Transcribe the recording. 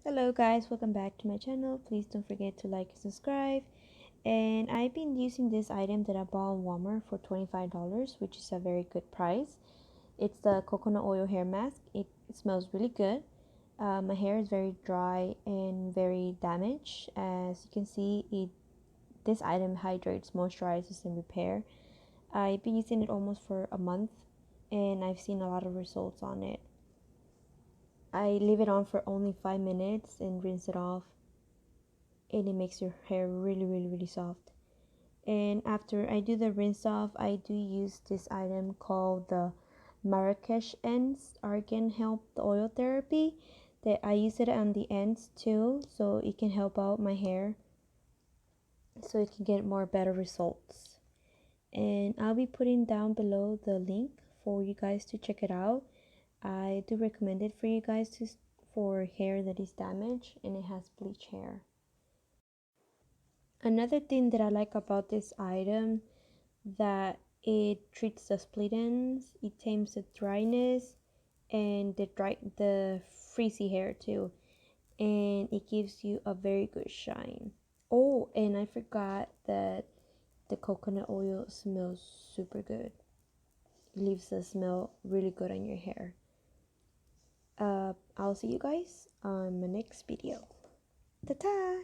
Hello guys, welcome back to my channel. Please don't forget to like and subscribe. And I've been using this item that I bought on Walmart for $25, which is a very good price. It's the coconut oil hair mask. It smells really good. My hair is very dry and very damaged. As you can see, this item hydrates, moisturizes, and repair. I've been using it almost for a month, and I've seen a lot of results on it. I leave it on for only 5 minutes and rinse it off, and it makes your hair really soft. And after I do the rinse off, I do use this item called the Marrakesh Ends Argan Help Oil Therapy, that I use it on the ends too, so it can help out my hair, so it can get more better results. And I'll be putting down below the link for you guys to check it out. I do recommend it for you guys for hair that is damaged and it has bleach hair. Another thing that I like about this item, that it treats the split ends, it tames the dryness and the frizzy hair too, and it gives you a very good shine. Oh, and I forgot that the coconut oil smells super good. It leaves the smell really good on your hair. I'll see you guys on my next video. Ta-ta!